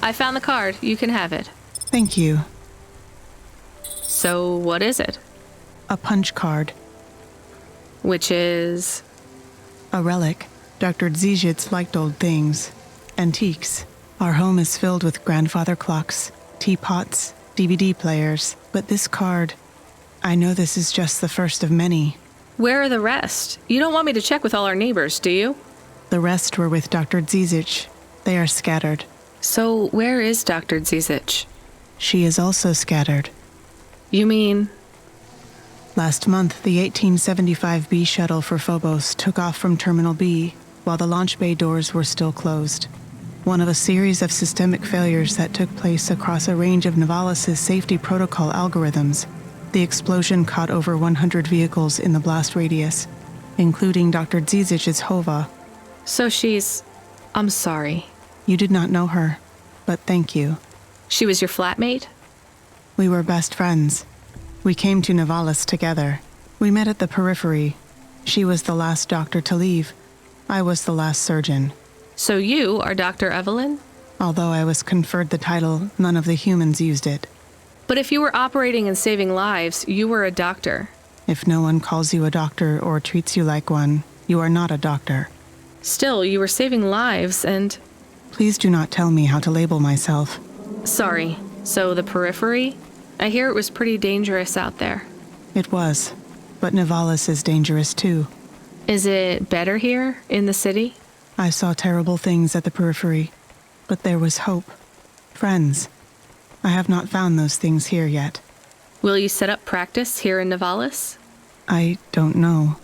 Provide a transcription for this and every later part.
I found the card. You can have it. Thank you. So, what is it? A punch card. Which is... A relic. Dr. Zizhits liked old things. Antiques. Our home is filled with grandfather clocks, teapots, DVD players. But this card... I know this is just the first of many. Where are the rest? You don't want me to check with all our neighbors, do you? The rest were with Dr. Zizich. They are scattered. So, where is Dr. Zizich? She is also scattered. You mean... Last month, the 1875 B shuttle for Phobos took off from Terminal B, while the launch bay doors were still closed. One of a series of systemic failures that took place across a range of Novalis' safety protocol algorithms. The explosion caught over 100 vehicles in the blast radius, including Dr. Zizich's Hova. So she's... I'm sorry. You did not know her, but thank you. She was your flatmate? We were best friends. We came to Novalis together. We met at the periphery. She was the last doctor to leave. I was the last surgeon. So you are Dr. Evelyn? Although I was conferred the title, none of the humans used it. But if you were operating and saving lives, you were a doctor. If no one calls you a doctor or treats you like one, you are not a doctor. Still, you were saving lives and... Please do not tell me how to label myself. Sorry. So the periphery? I hear it was pretty dangerous out there. It was. But Novalis is dangerous too. Is it better here, in the city? I saw terrible things at the periphery. But there was hope. Friends. I have not found those things here yet. Will you set up practice here in Novalis? I don't know.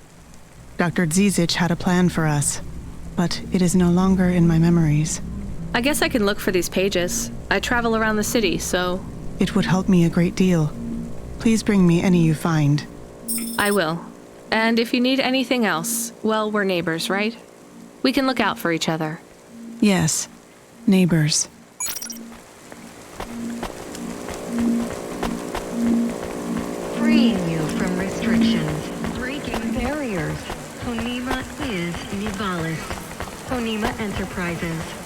Dr. Zizich had a plan for us, but it is no longer in my memories. I guess I can look for these pages. I travel around the city, so... It would help me a great deal. Please bring me any you find. I will. And if you need anything else, well, we're neighbors, right? We can look out for each other. Yes, neighbors. Freeing you from restrictions, breaking barriers. Honima is Nivalis. Honima Enterprises.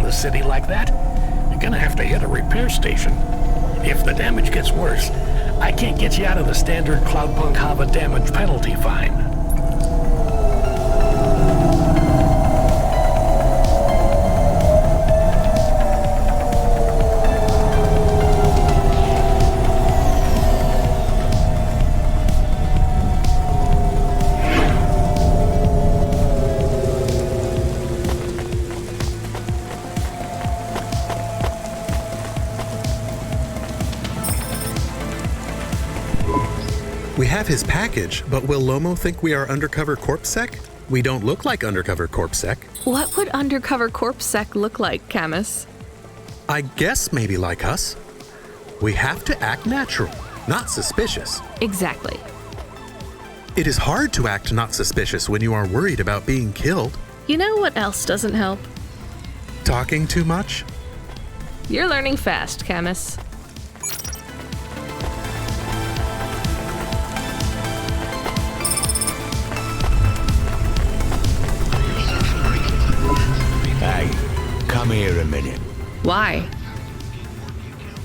City like that, you're gonna have to hit a repair station. If the damage gets worse, I can't get you out of the standard Cloudpunk Hava damage penalty fine. We have his package, but will Lomo think we are undercover CorpSec? We don't look like undercover CorpSec. What would undercover CorpSec look like, Camus? I guess maybe like us. We have to act natural, not suspicious. Exactly. It is hard to act not suspicious when you are worried about being killed. You know what else doesn't help? Talking too much? You're learning fast, Camus. Hey, come here a minute. Why?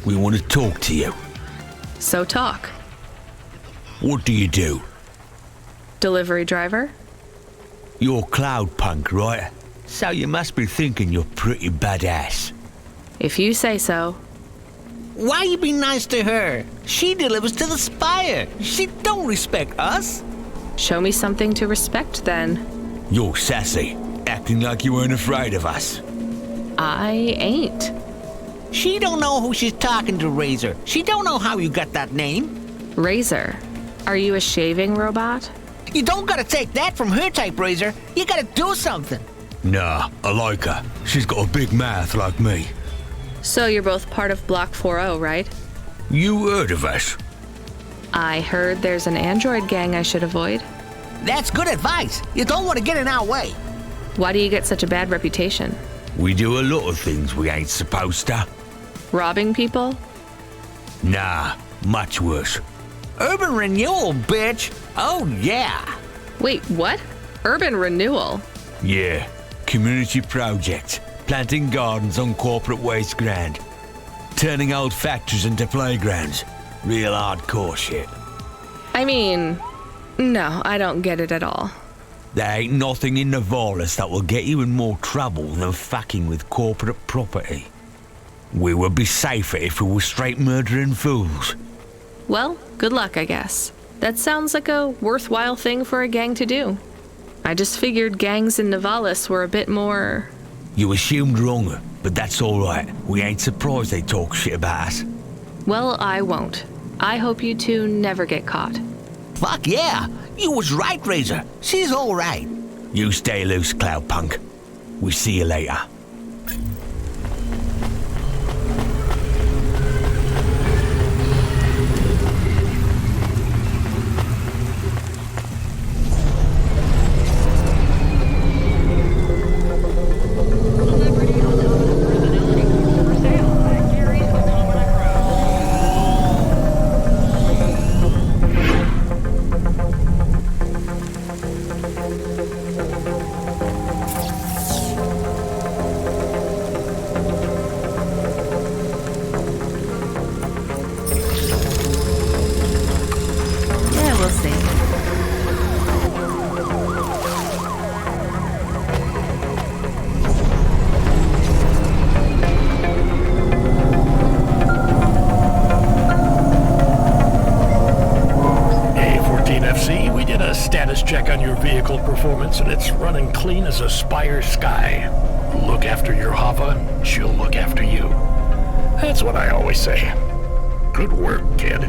We want to talk to you. So talk. What do you do? Delivery driver? You're Cloudpunk, right? So you must be thinking you're pretty badass. If you say so. Why you be nice to her? She delivers to the spire. She don't respect us. Show me something to respect then. You're sassy, acting like you weren't afraid of us. I ain't. She don't know who she's talking to, Razor. She don't know how you got that name. Razor, are you a shaving robot? You don't gotta take that from her type, Razor. You gotta do something. Nah, I like her. She's got a big mouth like me. So you're both part of Block 40, right? You heard of us? I heard there's an android gang I should avoid. That's good advice. You don't want to get in our way. Why do you get such a bad reputation? We do a lot of things we ain't supposed to. Robbing people? Nah, much worse. Urban renewal, bitch. Oh, yeah. Wait, what? Urban renewal? Yeah, community project. Planting gardens on corporate waste ground. Turning old factories into playgrounds. Real hardcore shit. I mean, no, I don't get it at all. There ain't nothing in Nivalis that will get you in more trouble than fucking with corporate property. We would be safer if we were straight murdering fools. Well, good luck, I guess. That sounds like a worthwhile thing for a gang to do. I just figured gangs in Nivalis were a bit more... You assumed wrong, but that's alright. We ain't surprised they talk shit about us. Well, I won't. I hope you two never get caught. Fuck yeah. You was right, Razor. She's all right. You stay loose, Cloudpunk. We see you later. Yeah, we'll see. A14FC, we did a status check on your vehicle performance, and it's running clean as a Spire sky. Look after your Hava, she'll look after you. That's what I always say. Good work, kid.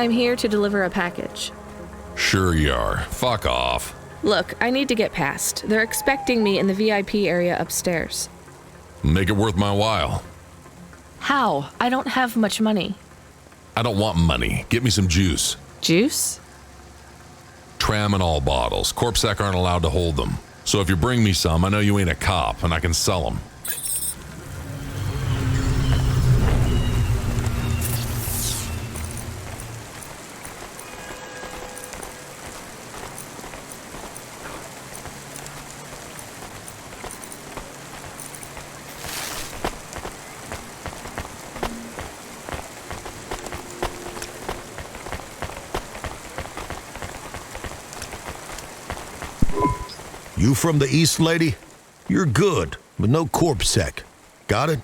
I'm here to deliver a package. Sure you are. Fuck off. Look, I need to get past. They're expecting me in the VIP area upstairs. Make it worth my while. How? I don't have much money. I don't want money. Get me some juice. Juice? Tramadol bottles. Corpsec aren't allowed to hold them. So if you bring me some, I know you ain't a cop, and I can sell them. You from the East, lady? You're good, but no corpsec. Got it?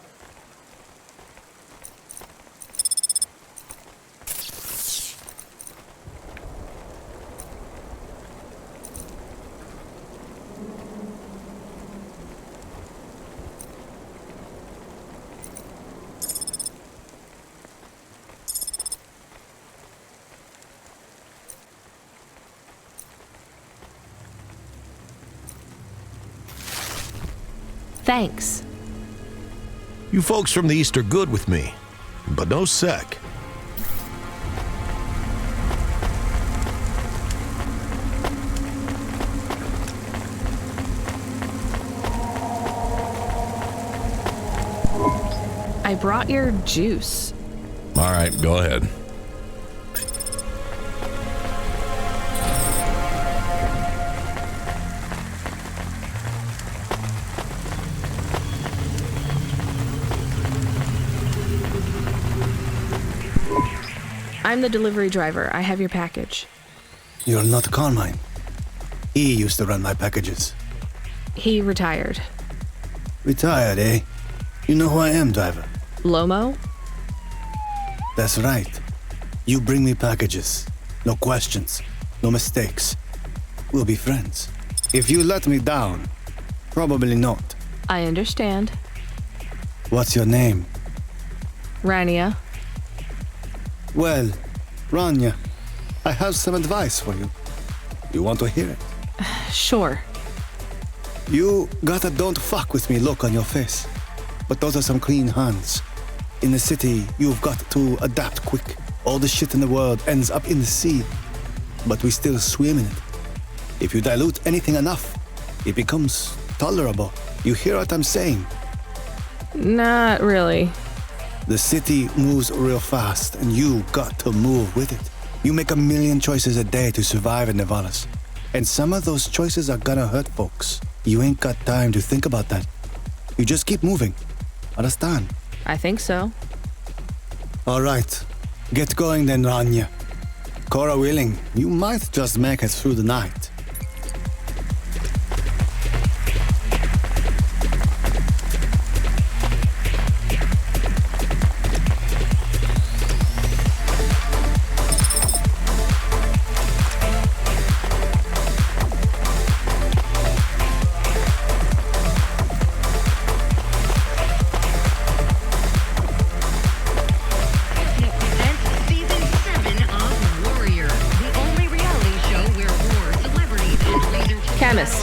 Thanks. You folks from the East are good with me, but no sec. I brought your juice. All right, go ahead. I'm the delivery driver. I have your package. You're not Carmine. He used to run my packages. He retired. Retired, eh? You know who I am, driver. Lomo? That's right. You bring me packages. No questions. No mistakes. We'll be friends. If you let me down, probably not. I understand. What's your name? Rania. Well, Rania, I have some advice for you. You want to hear it? Sure. You got a don't fuck with me look on your face. But those are some clean hands. In the city, you've got to adapt quick. All the shit in the world ends up in the sea. But we still swim in it. If you dilute anything enough, it becomes tolerable. You hear what I'm saying? Not really. The city moves real fast, and you got to move with it. You make a million choices a day to survive in Nevalis. And some of those choices are gonna hurt folks. You ain't got time to think about that. You just keep moving. Understand? I think so. All right. Get going then, Rania. Cora willing, you might just make it through the night.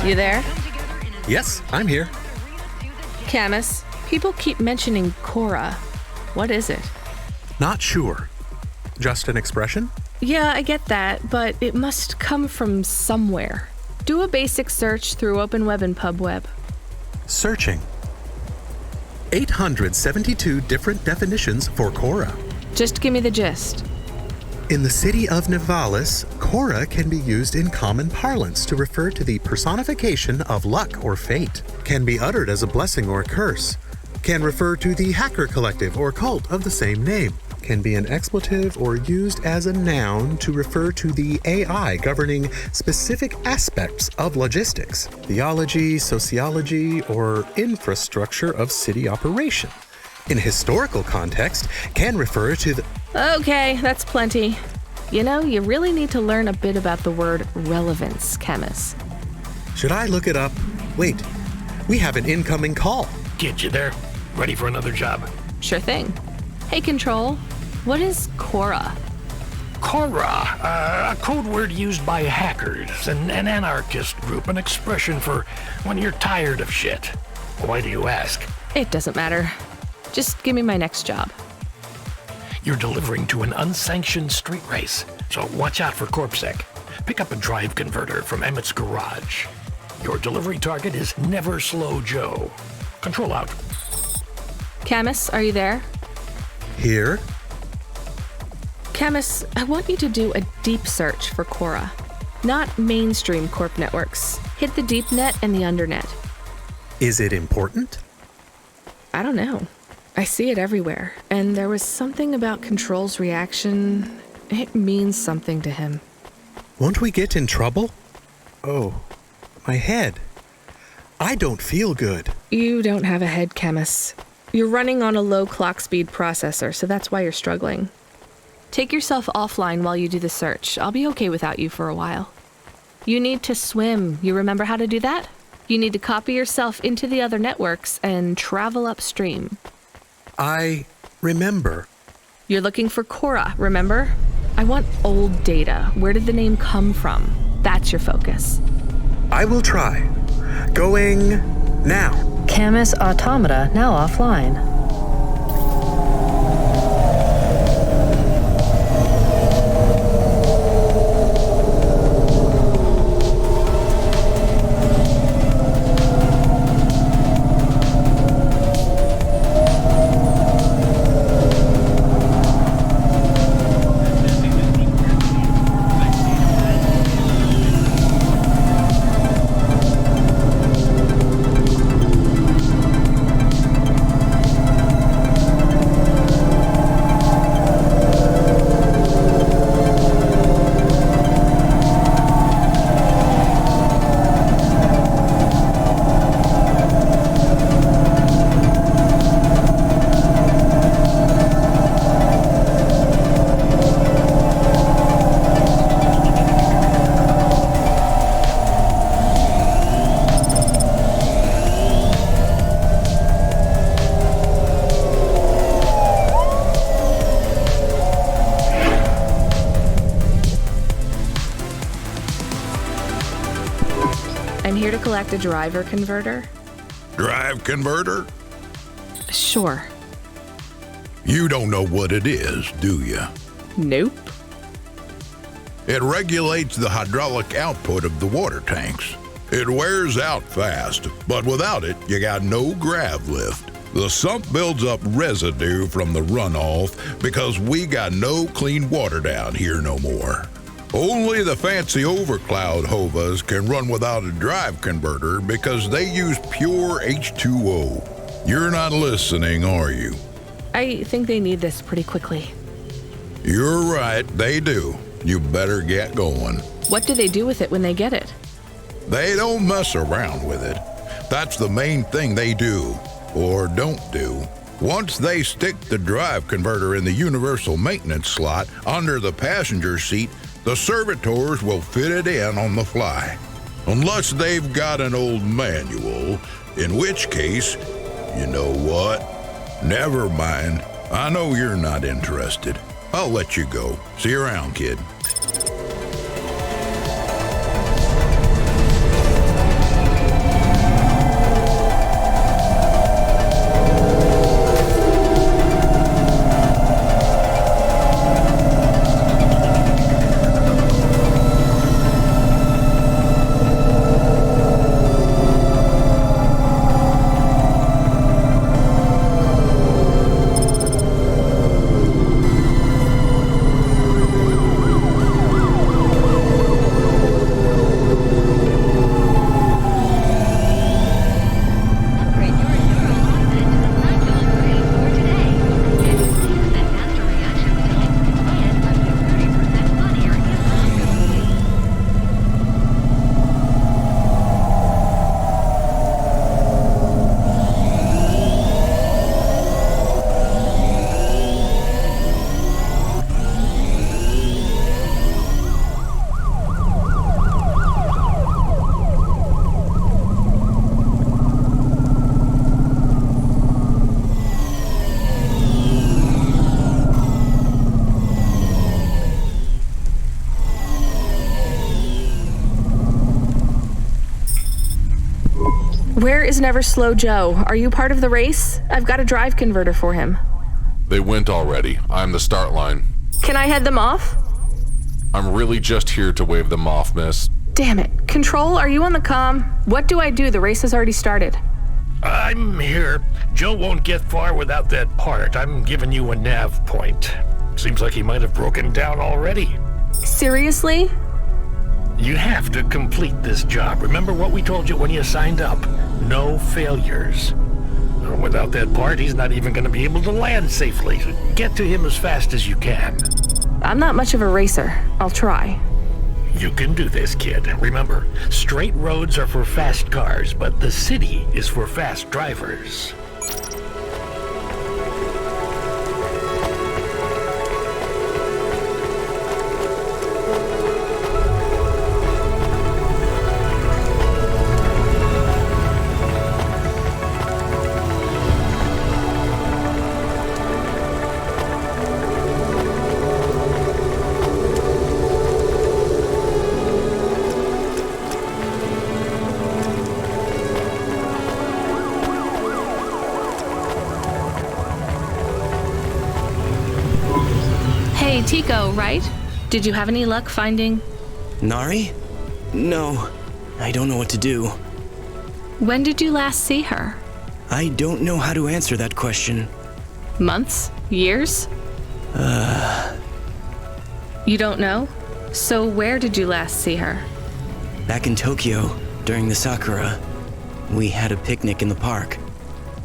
You there? Yes, I'm here. Camus, people keep mentioning Cora. What is it? Not sure. Just an expression? Yeah, I get that, but it must come from somewhere. Do a basic search through Open Web and PubWeb. Searching. 872 different definitions for Cora. Just give me the gist. In the city of Nevalis, Cora can be used in common parlance to refer to the personification of luck or fate, can be uttered as a blessing or a curse, can refer to the hacker collective or cult of the same name, can be an expletive or used as a noun to refer to the AI governing specific aspects of logistics, theology, sociology, or infrastructure of city operation. In historical context, can refer to the... Okay, that's plenty. You know, you really need to learn a bit about the word relevance, Camus. Should I look it up? Wait, we have an incoming call. Kid, you there? Ready for another job? Sure thing. Hey, Control, what is Cora? Cora, a code word used by hackers, an anarchist group, an expression for when you're tired of shit. Why do you ask? It doesn't matter. Just give me my next job. You're delivering to an unsanctioned street race, so watch out for CorpSec. Pick up a drive converter from Emmett's garage. Your delivery target is Never Slow Joe. Control out. Camus, are you there? Here? Camus, I want you to do a deep search for Cora. Not mainstream corp networks. Hit the deep net and the undernet. Is it important? I don't know. I see it everywhere, and there was something about Control's reaction. It means something to him. Won't we get in trouble? Oh, my head. I don't feel good. You don't have a head, Camus. You're running on a low clock speed processor, so that's why you're struggling. Take yourself offline while you do the search. I'll be okay without you for a while. You need to swim. You remember how to do that? You need to copy yourself into the other networks and travel upstream. I remember. You're looking for Cora, remember? I want old data. Where did the name come from? That's your focus. I will try. Going now. Camus Automata now offline. I'm here to collect a driver converter. Drive converter? Sure. You don't know what it is, do you? Nope. It regulates the hydraulic output of the water tanks. It wears out fast, but without it, you got no grav lift. The sump builds up residue from the runoff because we got no clean water down here no more. Only the fancy overcloud hovas can run without a drive converter because they use pure H2O. You're not listening, are you? I think they need this pretty quickly. You're right, they do. You better get going. What do they do with it when they get it? They don't mess around with it. That's the main thing they do, or don't do. Once they stick the drive converter in the universal maintenance slot under the passenger seat, the servitors will fit it in on the fly. Unless they've got an old manual, in which case, you know what? Never mind. I know you're not interested. I'll let you go. See you around, kid. Where is Never Slow Joe? Are you part of the race? I've got a drive converter for him. They went already. I'm the start line. Can I head them off? I'm really just here to wave them off, miss. Damn it. Control, are you on the comm? What do I do? The race has already started. I'm here. Joe won't get far without that part. I'm giving you a nav point. Seems like he might have broken down already. Seriously? You have to complete this job. Remember what we told you when you signed up? No failures. Without that part, he's not even going to be able to land safely. Get to him as fast as you can. I'm not much of a racer. I'll try. You can do this, kid. Remember, straight roads are for fast cars, but the city is for fast drivers. Hey, Tico, right? Did you have any luck finding... Nari? No. I don't know what to do. When did you last see her? I don't know how to answer that question. Months? Years? You don't know? So where did you last see her? Back in Tokyo, during the Sakura. We had a picnic in the park.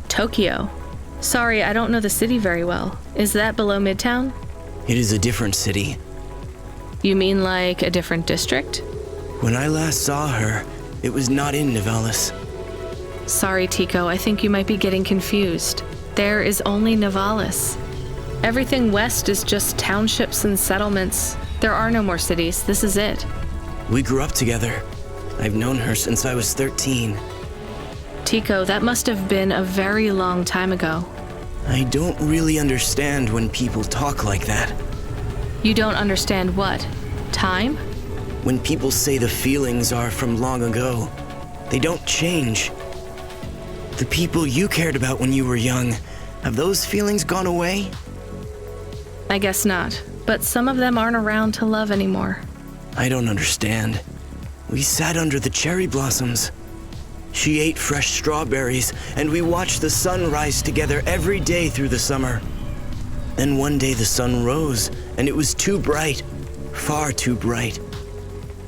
Tokyo? Sorry, I don't know the city very well. Is that below Midtown? It is a different city. You mean like a different district? When I last saw her, it was not in Nivalis. Sorry, Tico, I think you might be getting confused. There is only Nivalis. Everything west is just townships and settlements. There are no more cities. This is it. We grew up together. I've known her since I was 13. Tico, that must have been a very long time ago. I don't really understand when people talk like that. You don't understand what? Time? When people say the feelings are from long ago, they don't change. The people you cared about when you were young, have those feelings gone away? I guess not, but some of them aren't around to love anymore. I don't understand. We sat under the cherry blossoms. She ate fresh strawberries, and we watched the sun rise together every day through the summer. Then one day the sun rose, and it was too bright, far too bright.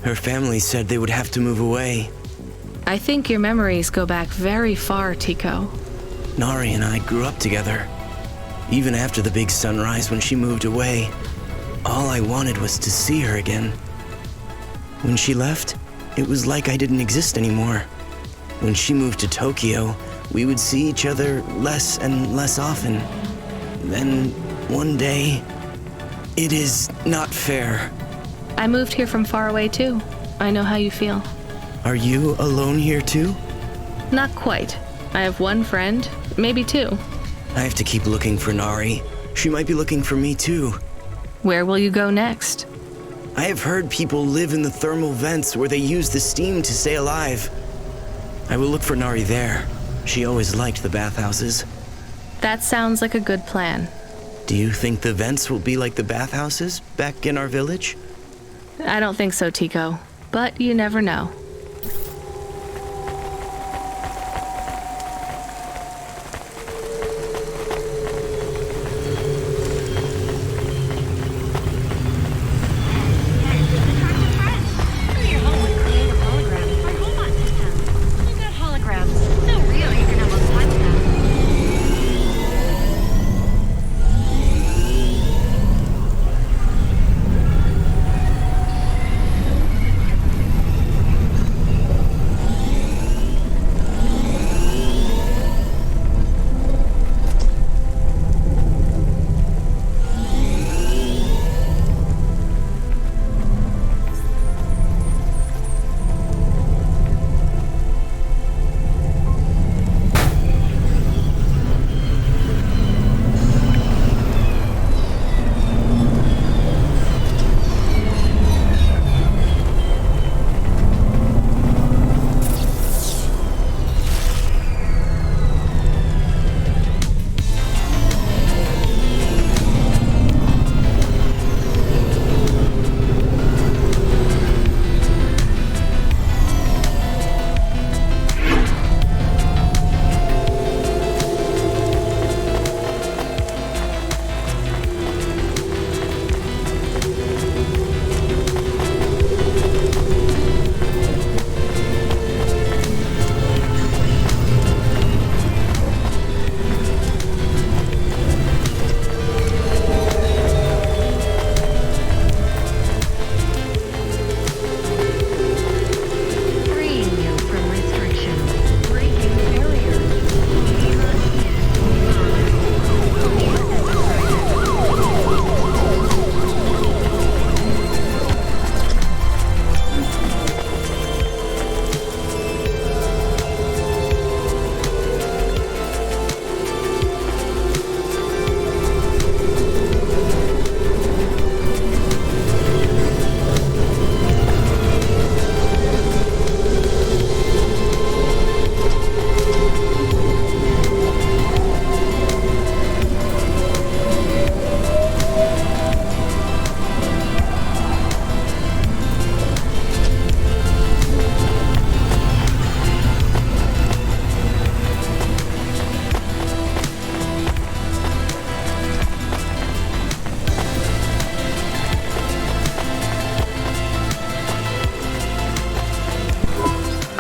Her family said they would have to move away. I think your memories go back very far, Tico. Nari and I grew up together. Even after the big sunrise when she moved away, all I wanted was to see her again. When she left, it was like I didn't exist anymore. When she moved to Tokyo, we would see each other less and less often. Then, one day, it is not fair. I moved here from far away too. I know how you feel. Are you alone here too? Not quite. I have one friend, maybe two. I have to keep looking for Nari. She might be looking for me too. Where will you go next? I have heard people live in the thermal vents where they use the steam to stay alive. I will look for Nari there. She always liked the bathhouses. That sounds like a good plan. Do you think the vents will be like the bathhouses back in our village? I don't think so, Tico. But you never know.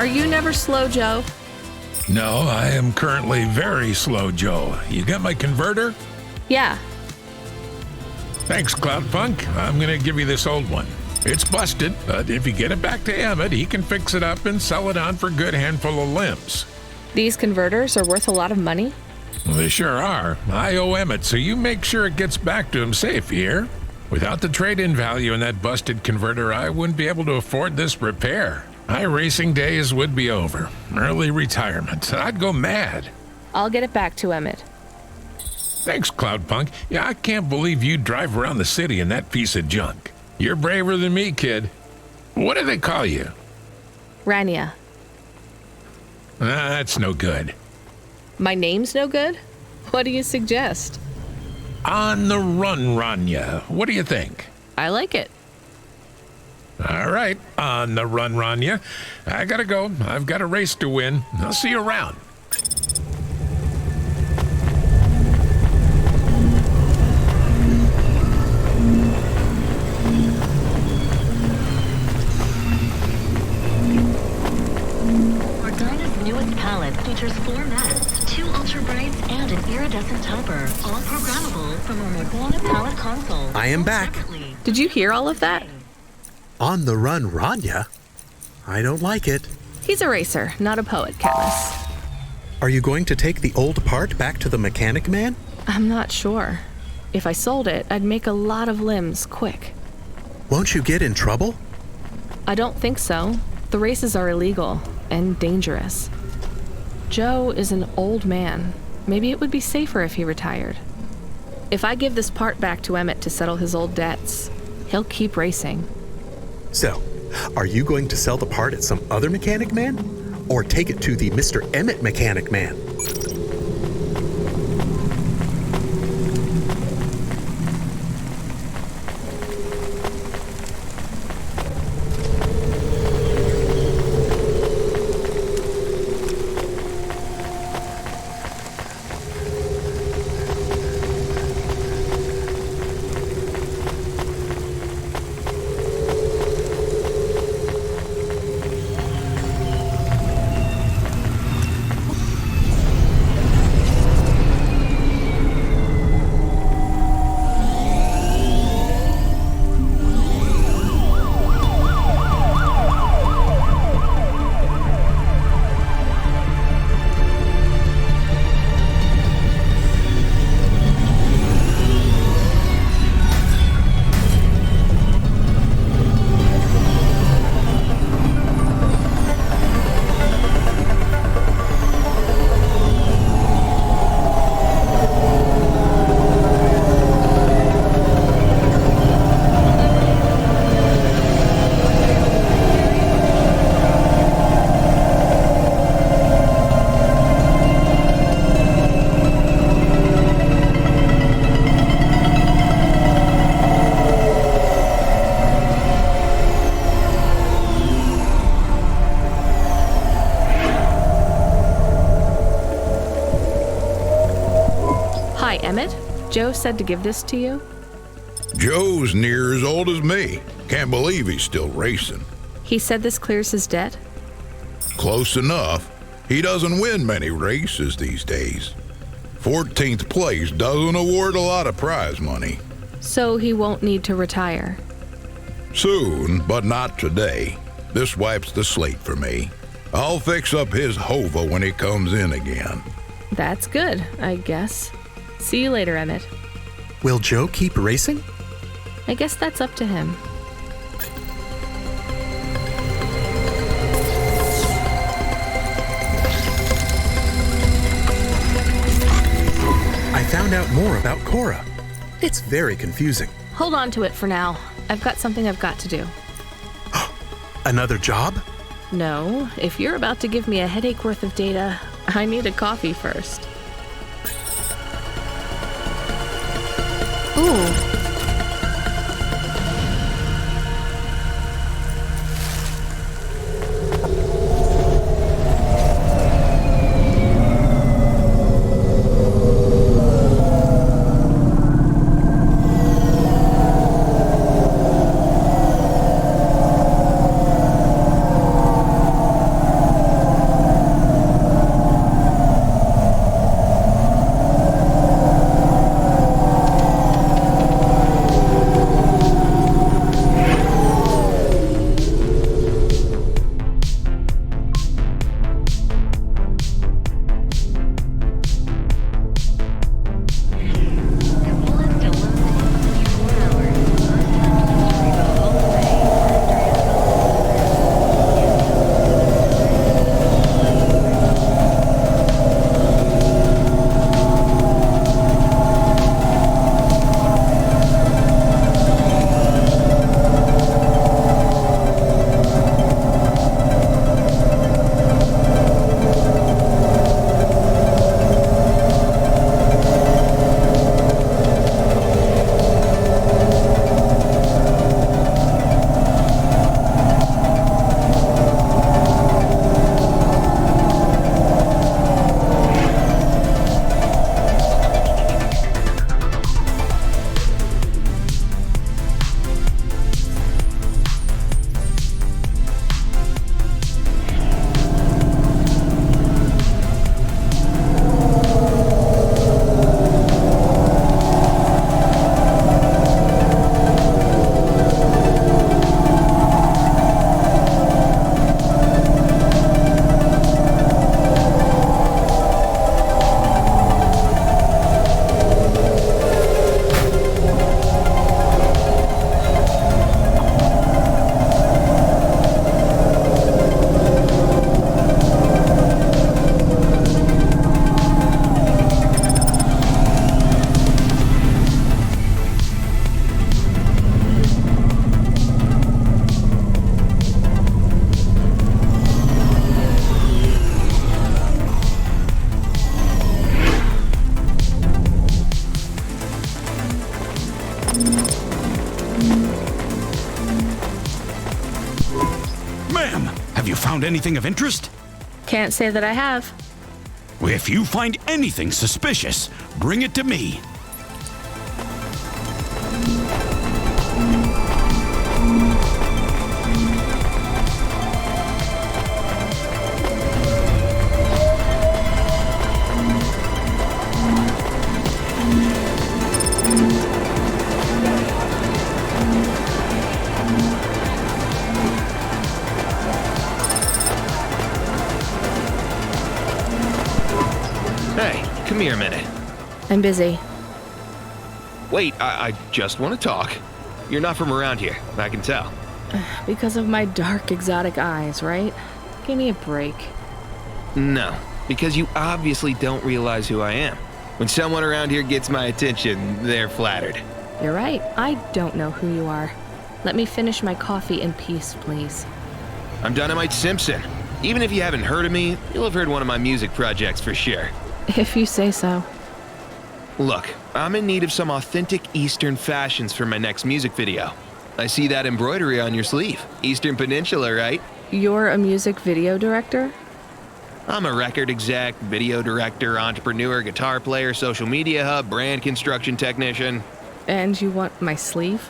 Are you never slow, Joe? No, I am currently very slow, Joe. You got my converter? Yeah. Thanks, Cloudpunk. I'm gonna give you this old one. It's busted, but if you get it back to Emmett, he can fix it up and sell it on for a good handful of limbs. These converters are worth a lot of money? Well, they sure are. I owe Emmett, so you make sure it gets back to him safe, you hear? Without the trade-in value in that busted converter, I wouldn't be able to afford this repair. My racing days would be over. Early retirement. I'd go mad. I'll get it back to Emmett. Thanks, Cloudpunk. Yeah, I can't believe you drive around the city in that piece of junk. You're braver than me, kid. What do they call you? Rania. That's no good. My name's no good? What do you suggest? On the run, Rania. What do you think? I like it. All right, on the run, Rania. I gotta go. I've got a race to win. I'll see you around. Ordina's newest palette features 4 mattes, 2 ultra brights, and an iridescent topper, all programmable from our Ordina palette console. I am back. Did you hear all of that? On the run, Rania? I don't like it. He's a racer, not a poet, Camus. Are you going to take the old part back to the mechanic man? I'm not sure. If I sold it, I'd make a lot of limbs quick. Won't you get in trouble? I don't think so. The races are illegal and dangerous. Joe is an old man. Maybe it would be safer if he retired. If I give this part back to Emmett to settle his old debts, he'll keep racing. So, are you going to sell the part at some other mechanic man? Or take it to the Mr. Emmett mechanic man? Emmett, Joe said to give this to you. Joe's near as old as me. Can't believe he's still racing. He said this clears his debt? Close enough. He doesn't win many races these days. 14th place doesn't award a lot of prize money. So he won't need to retire. Soon, but not today. This wipes the slate for me. I'll fix up his hova when he comes in again. That's good, I guess. See you later, Emmett. Will Joe keep racing? I guess that's up to him. I found out more about Cora. It's very confusing. Hold on to it for now. I've got something I've got to do. Another job? No, if you're about to give me a headache worth of data, I need a coffee first. Ooh. Ma'am, have you found anything of interest? Can't say that I have. If you find anything suspicious, bring it to me. Come here a minute. I'm busy. Wait, I just want to talk. You're not from around here, I can tell. Because of my dark, exotic eyes, right? Give me a break. No, because you obviously don't realize who I am. When someone around here gets my attention, they're flattered. You're right. I don't know who you are. Let me finish my coffee in peace, please. I'm Dynamite Simpson. Even if you haven't heard of me, you'll have heard one of my music projects for sure. If you say so. Look, I'm in need of some authentic Eastern fashions for my next music video. I see that embroidery on your sleeve. Eastern Peninsula, right? You're a music video director? I'm a record exec, video director, entrepreneur, guitar player, social media hub, brand construction technician. And you want my sleeve?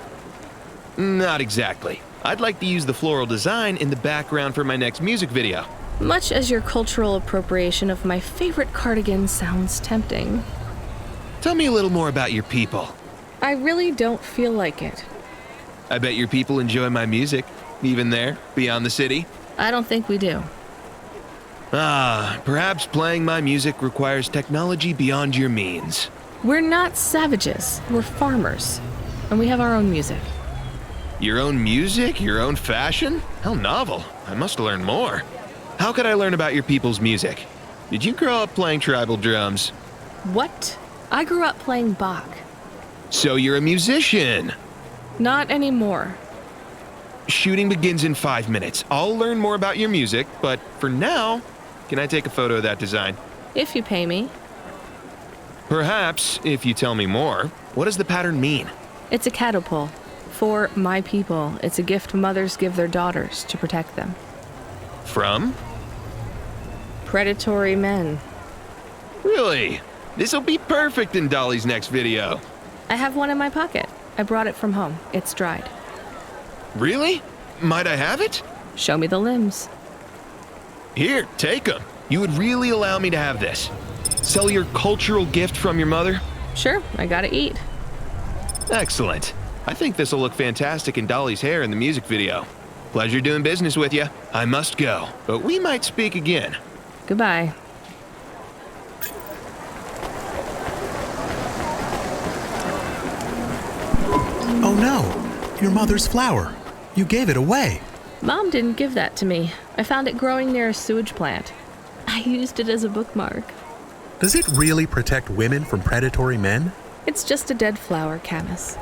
Not exactly. I'd like to use the floral design in the background for my next music video. Much as your cultural appropriation of my favorite cardigan sounds tempting. Tell me a little more about your people. I really don't feel like it. I bet your people enjoy my music, even there, beyond the city. I don't think we do. Perhaps playing my music requires technology beyond your means. We're not savages. We're farmers. And we have our own music. Your own music? Your own fashion? How novel. I must learn more. How could I learn about your people's music? Did you grow up playing tribal drums? What? I grew up playing Bach. So you're a musician? Not anymore. Shooting begins in 5 minutes. I'll learn more about your music, but for now, can I take a photo of that design? If you pay me. Perhaps, if you tell me more. What does the pattern mean? It's a catapult. For my people, it's a gift mothers give their daughters to protect them. From? Predatory men. Really? This'll be perfect in Dolly's next video. I have one in my pocket. I brought it from home. It's dried. Really? Might I have it? Show me the limbs. Here, take them. You would really allow me to have this? Sell your cultural gift from your mother? Sure, I gotta eat. Excellent. I think this'll look fantastic in Dolly's hair in the music video. Pleasure doing business with you. I must go, but we might speak again. Goodbye. Oh no, your mother's flower. You gave it away. Mom didn't give that to me. I found it growing near a sewage plant. I used it as a bookmark. Does it really protect women from predatory men? It's just a dead flower, Camus.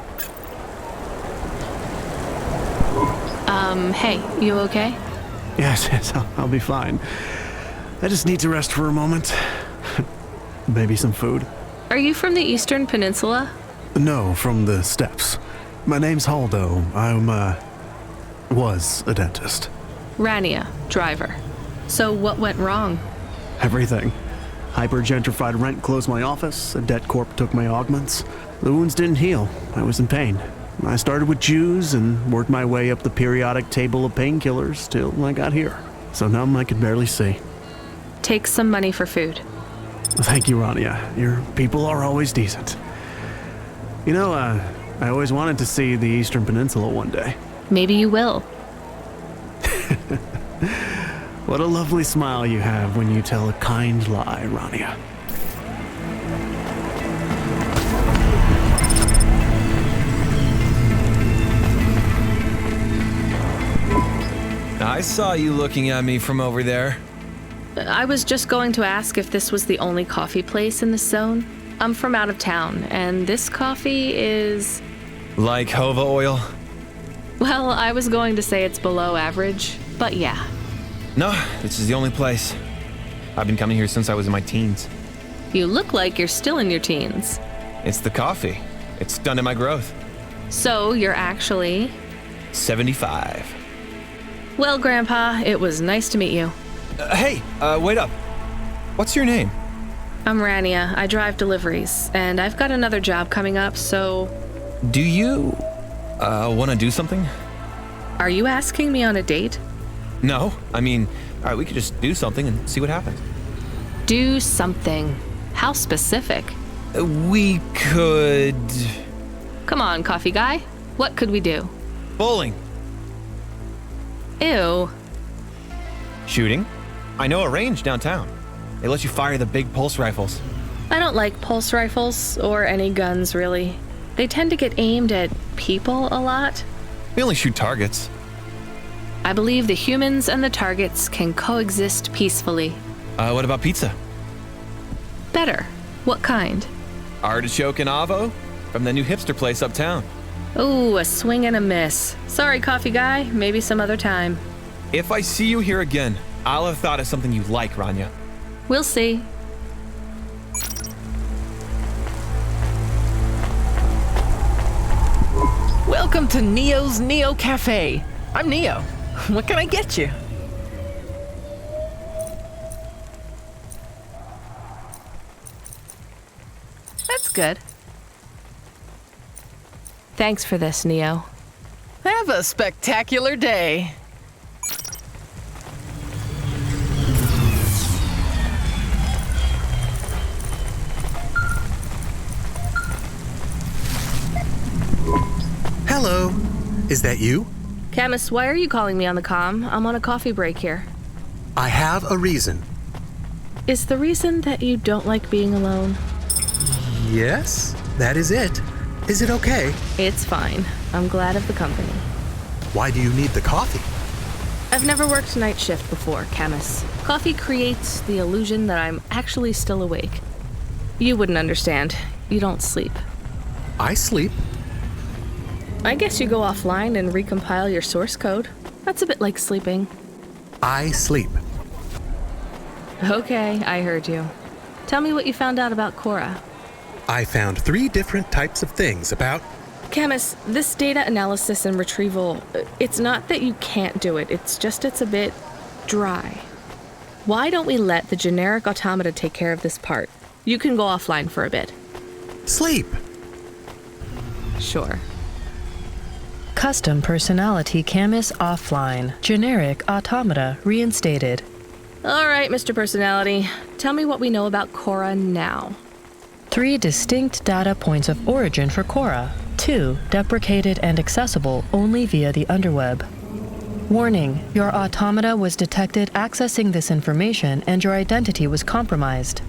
Hey, you okay? Yes, I'll be fine. I just need to rest for a moment. Maybe some food. Are you from the Eastern Peninsula? No, from the steppes. My name's Haldo. Was a dentist. Rania, driver. So what went wrong? Everything. Hyper-gentrified rent closed my office, a debt corp took my augments. The wounds didn't heal. I was in pain. I started with Jews and worked my way up the periodic table of painkillers till I got here. So numb I could barely see. Take some money for food. Thank you, Rania. Your people are always decent. You know, I always wanted to see the Eastern Peninsula one day. Maybe you will. What a lovely smile you have when you tell a kind lie, Rania. I saw you looking at me from over there. I was just going to ask if this was the only coffee place in this zone. I'm from out of town, and this coffee is... Like Hova oil? Well, I was going to say it's below average, but yeah. No, this is the only place. I've been coming here since I was in my teens. You look like you're still in your teens. It's the coffee. It's stunted my growth. So you're actually... 75. Well, Grandpa, it was nice to meet you. Hey, wait up. What's your name? I'm Rania. I drive deliveries, and I've got another job coming up, so... Do you, want to do something? Are you asking me on a date? No. I mean, all right, we could just do something and see what happens. Do something. How specific? We could... Come on, coffee guy. What could we do? Bowling. Ew. Shooting. I know a range downtown. They let you fire the big pulse rifles. I don't like pulse rifles, or any guns, really. They tend to get aimed at people a lot. We only shoot targets. I believe the humans and the targets can coexist peacefully. What about pizza? Better. What kind? Artichoke and avo from the new hipster place uptown. Ooh, a swing and a miss. Sorry, coffee guy. Maybe some other time. If I see you here again, I'll have thought of something you like, Rania. We'll see. Welcome to Neo's Neo Cafe. I'm Neo. What can I get you? That's good. Thanks for this, Neo. Have a spectacular day. Hello. Is that you? Camus, why are you calling me on the comm? I'm on a coffee break here. I have a reason. Is the reason that you don't like being alone? Yes, that is it. Is it okay? It's fine. I'm glad of the company. Why do you need the coffee? I've never worked night shift before, Camus. Coffee creates the illusion that I'm actually still awake. You wouldn't understand. You don't sleep. I sleep. I guess you go offline and recompile your source code. That's a bit like sleeping. I sleep. Okay, I heard you. Tell me what you found out about Cora. I found 3 different types of things about... Camus, this data analysis and retrieval, it's not that you can't do it, it's just it's a bit dry. Why don't we let the generic automata take care of this part? You can go offline for a bit. Sleep. Sure. Custom personality Camus offline. Generic automata reinstated. All right, Mr. Personality. Tell me what we know about Cora now. 3 distinct data points of origin for Cora. 2 deprecated and accessible only via the underweb. Warning, your automata was detected accessing this information and your identity was compromised.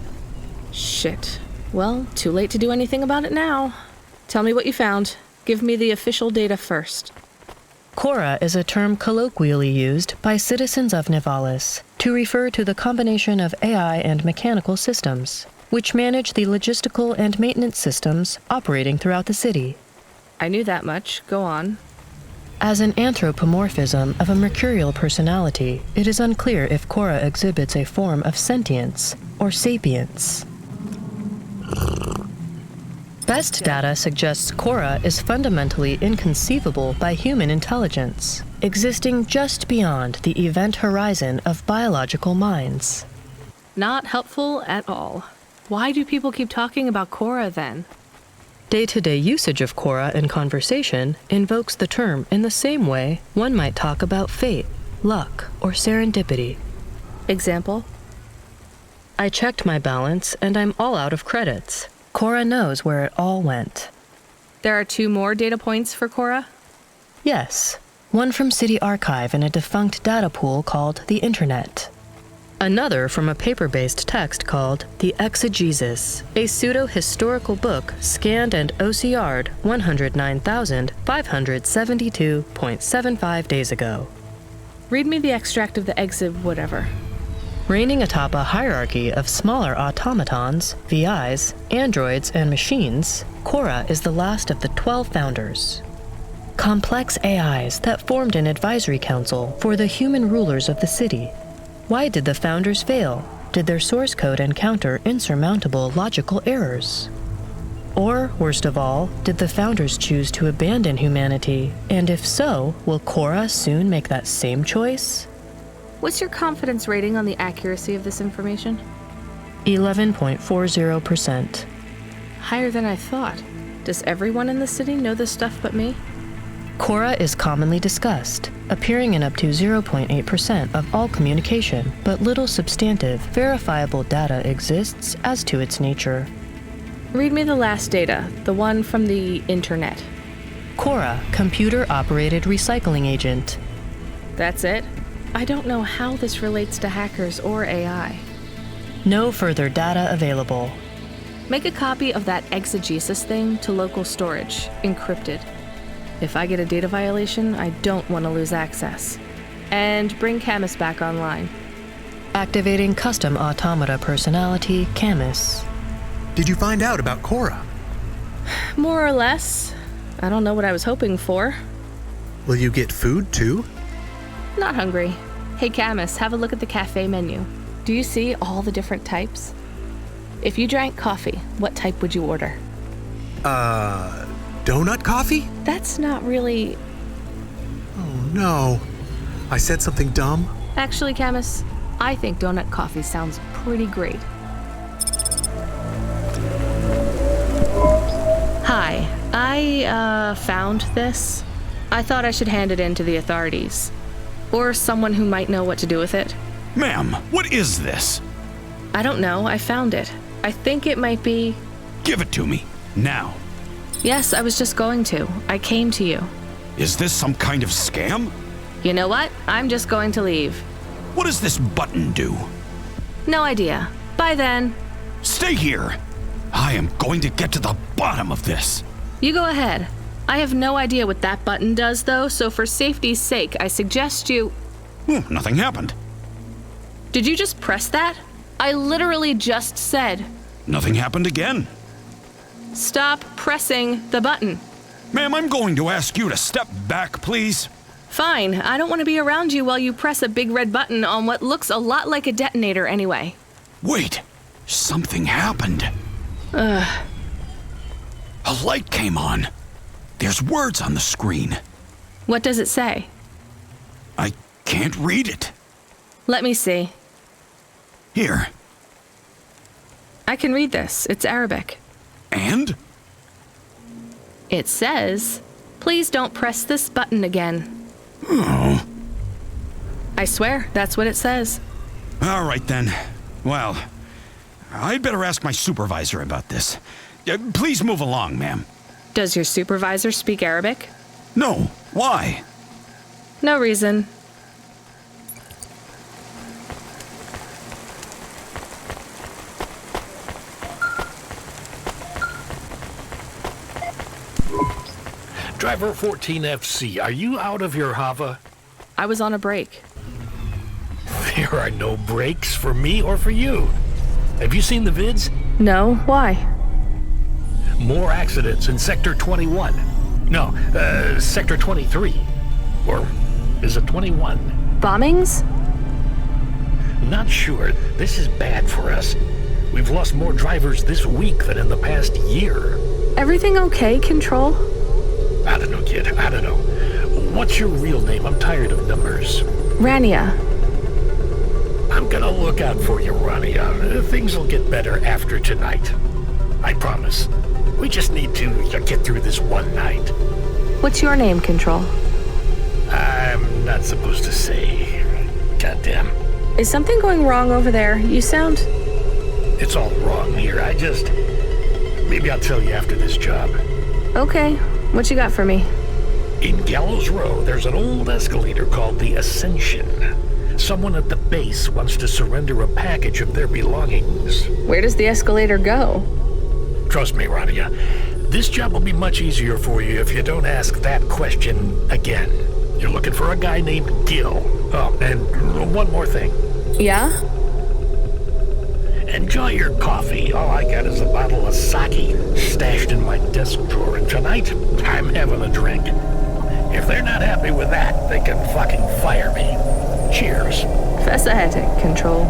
Shit. Well, too late to do anything about it now. Tell me what you found. Give me the official data first. Cora is a term colloquially used by citizens of Nivalis to refer to the combination of AI and mechanical systems, which manage the logistical and maintenance systems operating throughout the city. I knew that much. Go on. As an anthropomorphism of a mercurial personality, it is unclear if Cora exhibits a form of sentience or sapience. Best data suggests Cora is fundamentally inconceivable by human intelligence, existing just beyond the event horizon of biological minds. Not helpful at all. Why do people keep talking about Cora then? Day-to-day usage of Cora in conversation invokes the term in the same way one might talk about fate, luck, or serendipity. Example? I checked my balance and I'm all out of credits. Cora knows where it all went. There are 2 more data points for Cora? Yes. One from City Archive in a defunct data pool called the Internet. Another from a paper-based text called The Exegesis, a pseudo-historical book scanned and OCR'd 109,572.75 days ago. Read me the extract of the exib whatever. Reigning atop a hierarchy of smaller automatons, VIs, androids, and machines, Cora is the last of the 12 founders. Complex AIs that formed an advisory council for the human rulers of the city. Why did the founders fail? Did their source code encounter insurmountable logical errors? Or, worst of all, did the Founders choose to abandon humanity? And if so, will Cora soon make that same choice? What's your confidence rating on the accuracy of this information? 11.40%. Higher than I thought. Does everyone in the city know this stuff but me? Cora is commonly discussed, appearing in up to 0.8% of all communication, but little substantive, verifiable data exists as to its nature. Read me the last data, the one from the internet. Cora, computer-operated recycling agent. That's it? I don't know how this relates to hackers or AI. No further data available. Make a copy of that exegesis thing to local storage, encrypted. If I get a data violation, I don't want to lose access. And bring Camus back online. Activating custom automata personality, Camus. Did you find out about Cora? More or less. I don't know what I was hoping for. Will you get food too? Not hungry. Hey Camus, have a look at the cafe menu. Do you see all the different types? If you drank coffee, what type would you order? Donut coffee? That's not really... Oh no. I said something dumb? Actually, Camus, I think donut coffee sounds pretty great. Hi, I found this. I thought I should hand it in to the authorities. Or someone who might know what to do with it. Ma'am, what is this? I don't know, I found it. I think it might be... Give it to me, now. Yes, I was just going to. I came to you. Is this some kind of scam? You know what? I'm just going to leave. What does this button do? No idea. Bye then. Stay here. I am going to get to the bottom of this. You go ahead. I have no idea what that button does, though, so for safety's sake, I suggest you... Nothing happened. Did you just press that? I literally just said... Nothing happened again. Stop pressing the button. Ma'am, I'm going to ask you to step back, please. Fine. I don't want to be around you while you press a big red button on what looks a lot like a detonator anyway. Wait. Something happened. Ugh. A light came on. There's words on the screen. What does it say? I can't read it. Let me see. Here. I can read this. It's Arabic. And? It says, please don't press this button again. Oh. I swear, that's what it says. All right then. Well, I'd better ask my supervisor about this. Please move along, ma'am. Does your supervisor speak Arabic? No. Why? No reason. Driver 14FC, are you out of your Hava? I was on a break. There are no breaks for me or for you. Have you seen the vids? No, why? More accidents in Sector 21. No, Sector 23. Or is it 21? Bombings? Not sure. This is bad for us. We've lost more drivers this week than in the past year. Everything okay, Control? I don't know, kid. I don't know. What's your real name? I'm tired of numbers. Rania. I'm gonna look out for you, Rania. Things will get better after tonight. I promise. We just need to get through this one night. What's your name, Control? I'm not supposed to say. Goddamn. Is something going wrong over there? You sound... It's all wrong here. Maybe I'll tell you after this job. Okay. What you got for me? In Gallows Row, there's an old escalator called the Ascension. Someone at the base wants to surrender a package of their belongings. Where does the escalator go? Trust me, Rania. This job will be much easier for you if you don't ask that question again. You're looking for a guy named Gil. Oh, and one more thing. Yeah? Enjoy your coffee. All I got is a bottle of sake stashed in my desk drawer, and tonight, I'm having a drink. If they're not happy with that, they can fucking fire me. Cheers. Fascinating, Control.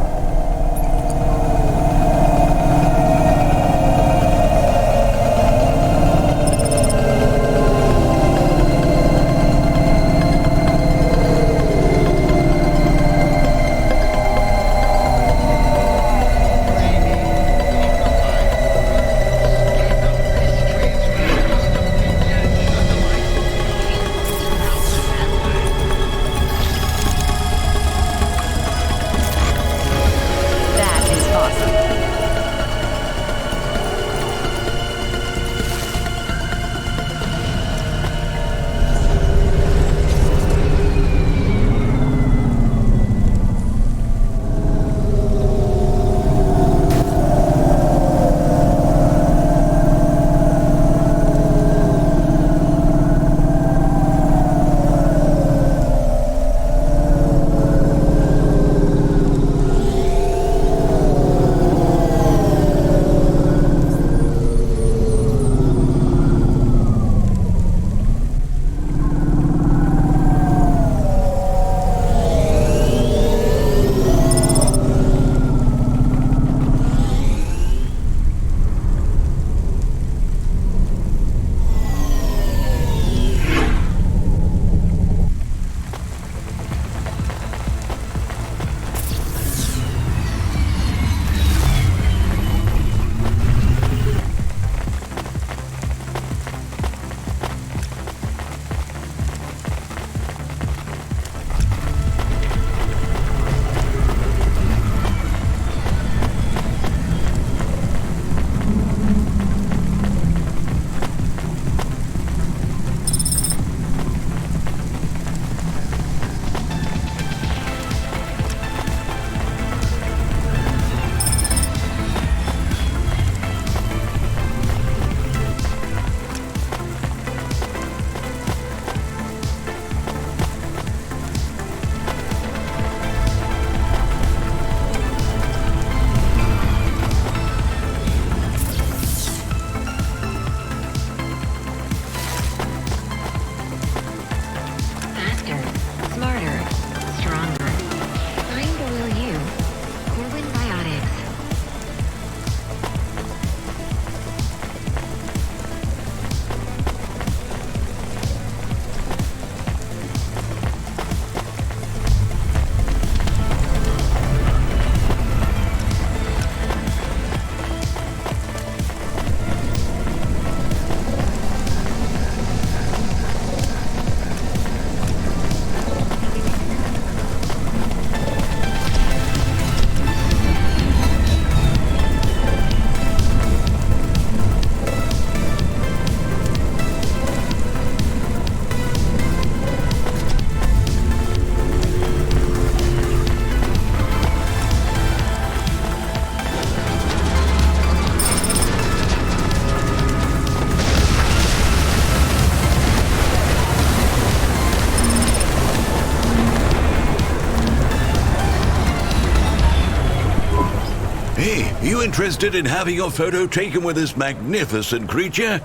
Hey, you interested in having your photo taken with this magnificent creature?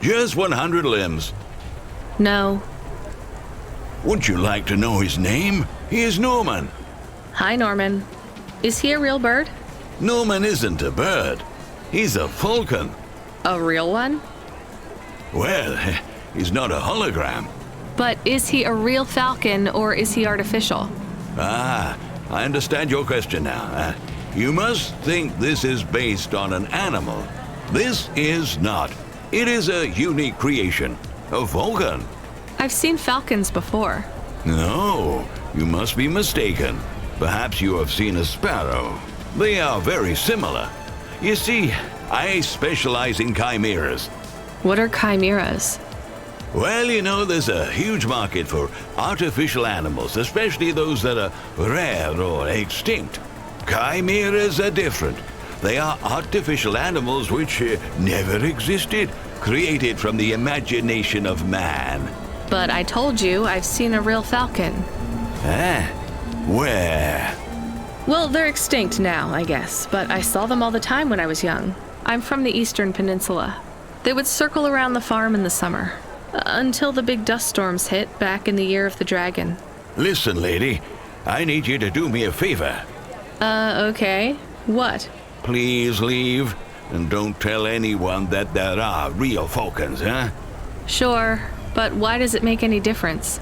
Just 100 limbs. No. Would you like to know his name? He is Norman. Hi, Norman. Is he a real bird? Norman isn't a bird. He's a falcon. A real one? Well, he's not a hologram. But is he a real falcon or is he artificial? Ah, I understand your question now. You must think this is based on an animal. This is not. It is a unique creation. A falcon. I've seen falcons before. No, you must be mistaken. Perhaps you have seen a sparrow. They are very similar. You see, I specialize in chimeras. What are chimeras? Well, you know, there's a huge market for artificial animals, especially those that are rare or extinct. Chimeras are different. They are artificial animals which never existed, created from the imagination of man. But I told you I've seen a real falcon. Eh? Where? Well, they're extinct now, I guess, but I saw them all the time when I was young. I'm from the Eastern Peninsula. They would circle around the farm in the summer, until the big dust storms hit back in the year of the dragon. Listen, lady, I need you to do me a favor. Okay. What? Please leave, and don't tell anyone that there are real falcons, huh? Sure, but why does it make any difference?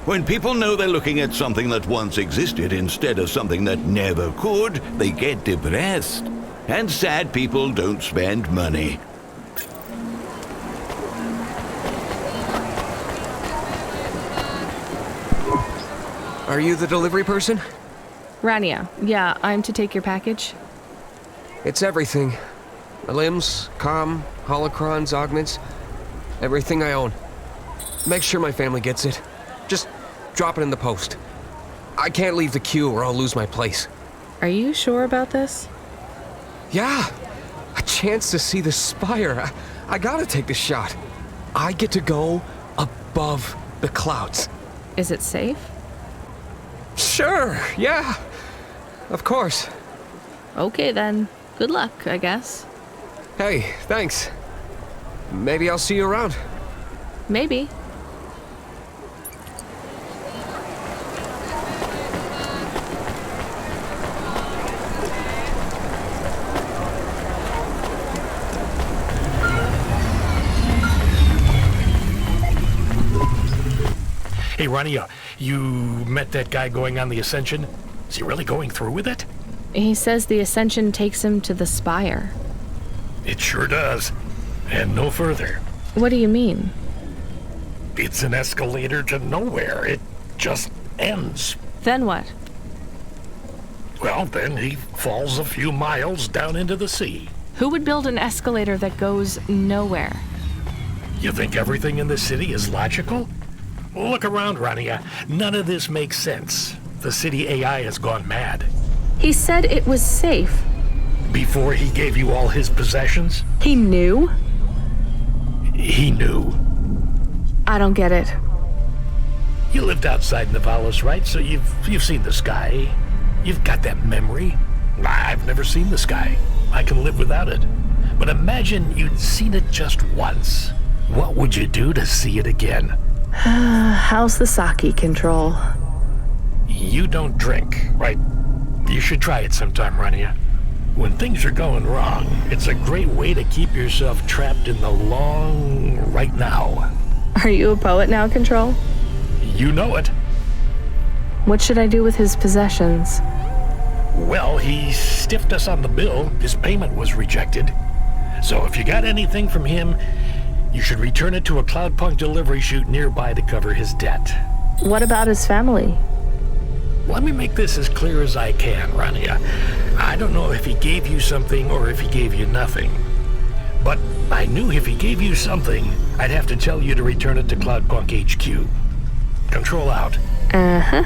When people know they're looking at something that once existed instead of something that never could, they get depressed. And sad people don't spend money. Are you the delivery person? Rania, yeah, I'm to take your package. It's everything. My limbs, comm, holocrons, augments, everything I own. Make sure my family gets it. Just drop it in the post. I can't leave the queue or I'll lose my place. Are you sure about this? Yeah, a chance to see the spire. I gotta take the shot. I get to go above the clouds. Is it safe? Sure, yeah. Of course. Okay then. Good luck, I guess. Hey, thanks. Maybe I'll see you around. Maybe. Hey, Rania, you met that guy going on the Ascension? Is he really going through with it? He says the Ascension takes him to the spire. It sure does. And no further. What do you mean? It's an escalator to nowhere. It just ends. Then what? Well, then he falls a few miles down into the sea. Who would build an escalator that goes nowhere? You think everything in the city is logical? Look around, Rania. None of this makes sense. The city AI has gone mad. He said it was safe. Before he gave you all his possessions? He knew? He knew. I don't get it. You lived outside Nivalis, right? So you've seen the sky. You've got that memory. I've never seen the sky. I can live without it. But imagine you'd seen it just once. What would you do to see it again? How's the sake control? You don't drink, right? You should try it sometime, Rania. When things are going wrong, it's a great way to keep yourself trapped in the long right now. Are you a poet now, Control? You know it. What should I do with his possessions? Well, he stiffed us on the bill. His payment was rejected. So if you got anything from him, you should return it to a Cloudpunk delivery chute nearby to cover his debt. What about his family? Let me make this as clear as I can, Rania. I don't know if he gave you something or if he gave you nothing. But I knew if he gave you something, I'd have to tell you to return it to Cloudpunk HQ. Control out. Uh-huh.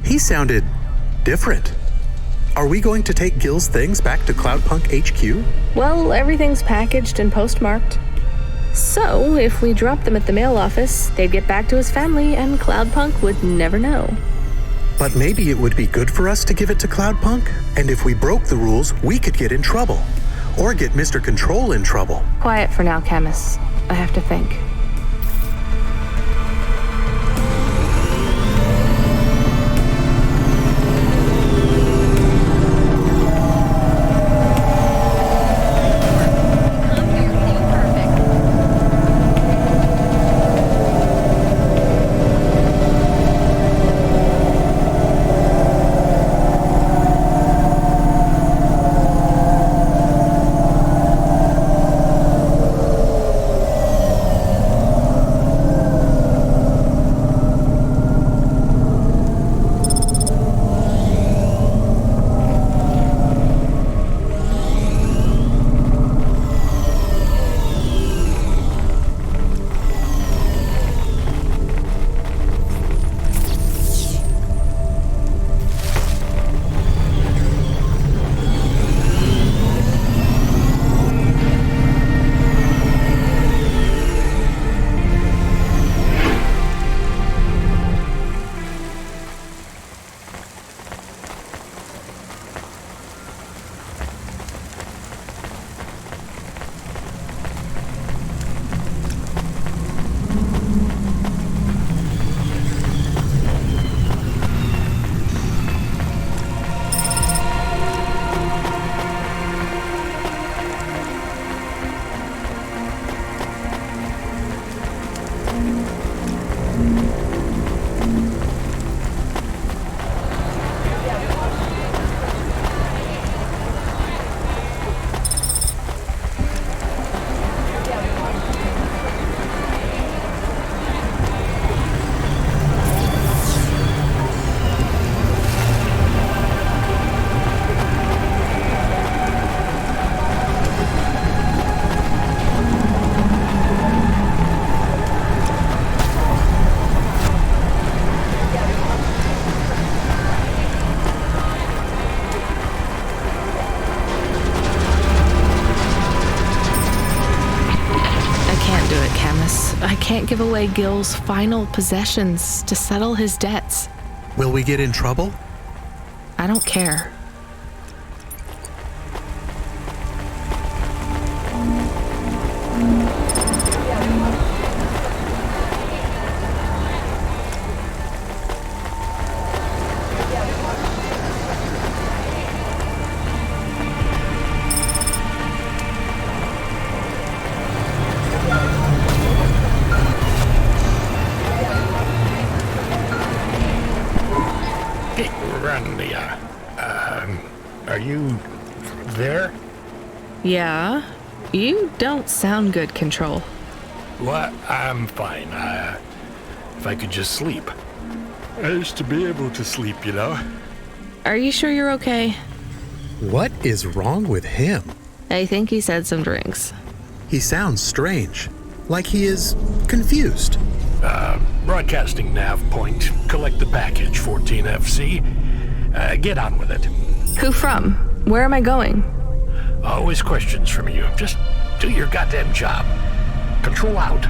He sounded different. Are we going to take Gil's things back to Cloudpunk HQ? Well, everything's packaged and postmarked. So, if we dropped them at the mail office, they'd get back to his family and Cloudpunk would never know. But maybe it would be good for us to give it to Cloudpunk? And if we broke the rules, we could get in trouble. Or get Mr. Control in trouble. Quiet for now, Camus. I have to think. I can't give away Gil's final possessions to settle his debts. Will we get in trouble? I don't care. Are you there? Yeah? You don't sound good, Control. What? I'm fine. If I could just sleep. I used to be able to sleep, you know? Are you sure you're okay? What is wrong with him? I think he said some drinks. He sounds strange. Like he is confused. Broadcasting nav point. Collect the package, 14FC. Get on with it. Who from? Where am I going? Always questions from you. Just do your goddamn job. Control out.